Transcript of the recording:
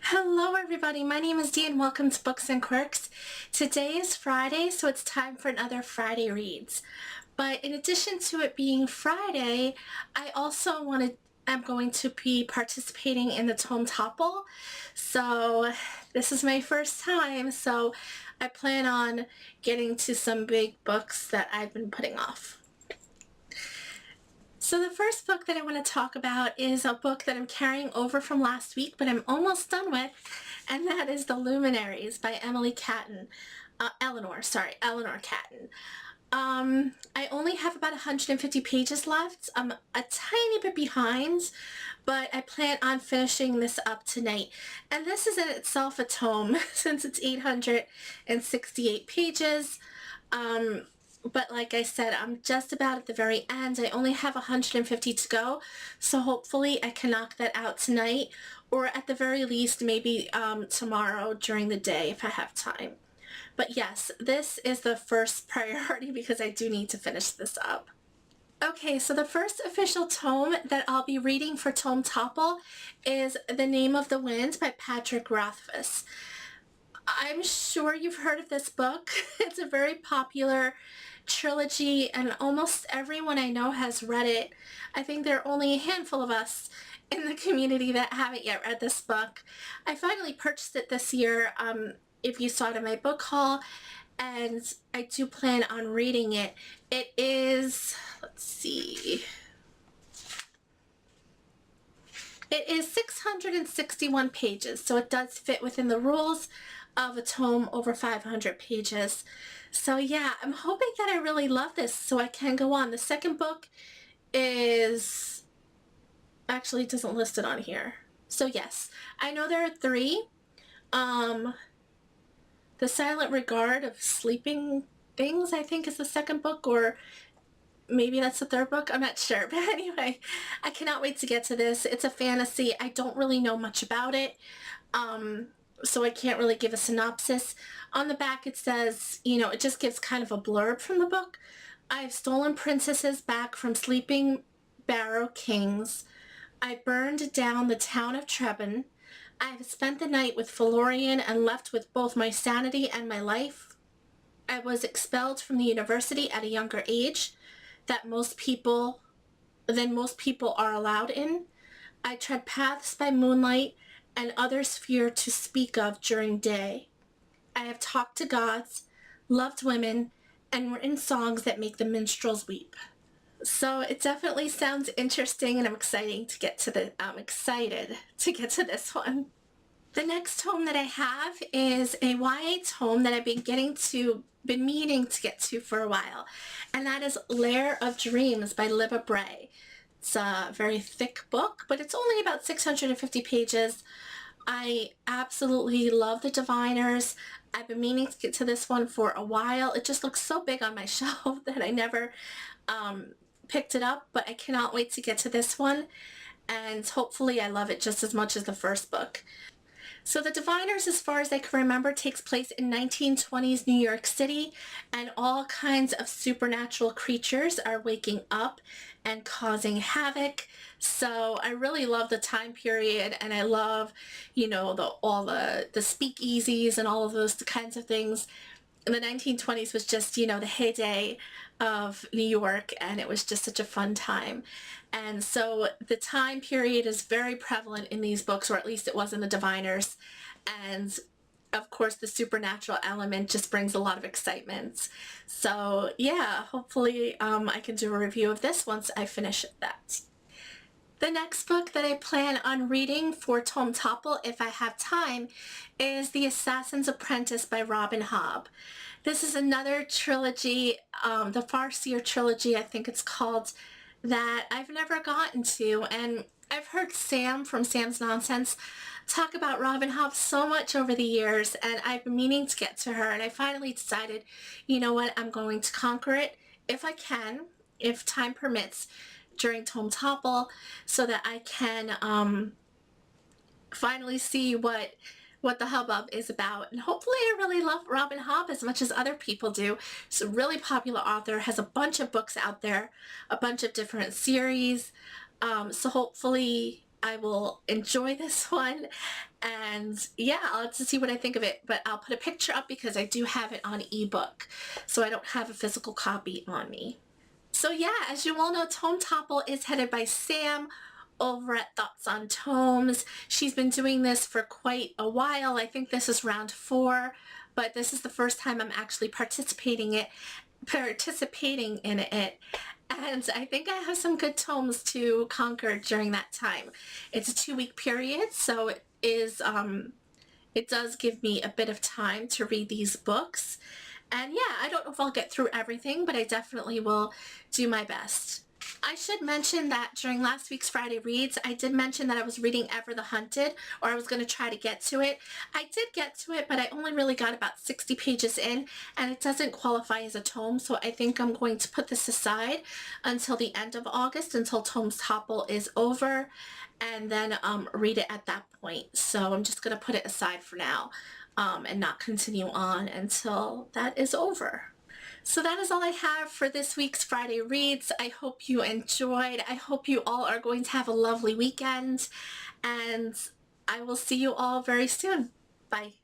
Hello everybody, my name is Dee and welcome to Books and Quirks. Today is Friday, so it's time for another Friday Reads. But in addition to it being Friday, I also am going to be participating in the Tome Topple. So this is my first time, so I plan on getting to some big books that I've been putting off. So the first book that I want to talk about is a book that I'm carrying over from last week, but I'm almost done with, and that is The Luminaries by Eleanor Catton. I only have about 150 pages left. I'm a tiny bit behind, but I plan on finishing this up tonight. And this is in itself a tome since it's 868 pages. But like I said, I'm just about at the very end. I only have 150 to go, so hopefully I can knock that out tonight, or at the very least maybe tomorrow during the day if I have time. But yes, this is the first priority because I do need to finish this up. Okay, so the first official tome that I'll be reading for Tome Topple is The Name of the Wind by Patrick Rothfuss. I'm sure you've heard of this book. It's a very popular trilogy and almost everyone I know has read it. I think there are only a handful of us in the community that haven't yet read this book. I finally purchased it this year, if you saw it in my book haul, and I do plan on reading it. It is, let's see, it is 661 pages, so it does fit within the rules of a tome over 500 pages. So yeah, I'm hoping that I really love this so I can go on. The second book is, actually it doesn't list it on here. So yes, I know there are three. The Silent Regard of Sleeping Things, I think, is the second book, or maybe that's the third book. I'm not sure. But anyway, I cannot wait to get to this. It's a fantasy. I don't really know much about it. So I can't really give a synopsis. On the back it says, it just gives kind of a blurb from the book. I've stolen princesses back from sleeping barrow kings. I burned down the town of Trebon. I have spent the night with Felurian and left with both my sanity and my life. I was expelled from the university at a younger age than most people are allowed in. I tread paths by moonlight and others fear to speak of during day. I have talked to gods, loved women, and written songs that make the minstrels weep. So it definitely sounds interesting, and I'm excited to get to this one. The next tome that I have is a YA tome that I've been meaning to get to for a while, and that is Lair of Dreams by Libba Bray. It's a very thick book, but it's only about 650 pages. I absolutely love the Diviners. I've been meaning to get to this one for a while. It just looks so big on my shelf that I never picked it up, but I cannot wait to get to this one, and hopefully I love it just as much as the first book. So The Diviners, as far as I can remember, takes place in 1920s New York City, and all kinds of supernatural creatures are waking up and causing havoc. So I really love the time period, and I love, all the speakeasies and all of those kinds of things. And the 1920s was just, the heyday of New York, and it was just such a fun time. And so the time period is very prevalent in these books, or at least it was in the Diviners. And of course, the supernatural element just brings a lot of excitement. So yeah, hopefully I can do a review of this once I finish that. The next book that I plan on reading for Tome Topple, if I have time, is The Assassin's Apprentice by Robin Hobb. This is another trilogy, the Farseer trilogy, I think it's called, that I've never gotten to, and I've heard Sam from Sam's Nonsense talk about Robin Hobb so much over the years, and I've been meaning to get to her, and I finally decided, you know what, I'm going to conquer it if I can, if time permits, during Tome Topple, so that I can finally see what the hubbub is about. And hopefully I really love Robin Hobb as much as other people do. She's a really popular author, has a bunch of books out there, a bunch of different series. So hopefully I will enjoy this one. And yeah, I'll have to see what I think of it. But I'll put a picture up because I do have it on ebook. So I don't have a physical copy on me. So yeah, as you all know, Tome Topple is headed by Sam over at Thoughts on Tomes. She's been doing this for quite a while. I think this is round 4, but this is the first time I'm actually participating in it. And I think I have some good tomes to conquer during that time. It's a 2-week period, so it does give me a bit of time to read these books. And yeah, I don't know if I'll get through everything, but I definitely will do my best. I should mention that during last week's Friday Reads, I did mention that I was reading Ever the Hunted, or I was going to try to get to it. I did get to it, but I only really got about 60 pages in, and it doesn't qualify as a tome, so I think I'm going to put this aside until the end of August, until Tome Topple is over, and then read it at that point. So I'm just going to put it aside for now and not continue on until that is over. So that is all I have for this week's Friday Reads. I hope you enjoyed. I hope you all are going to have a lovely weekend, and I will see you all very soon. Bye.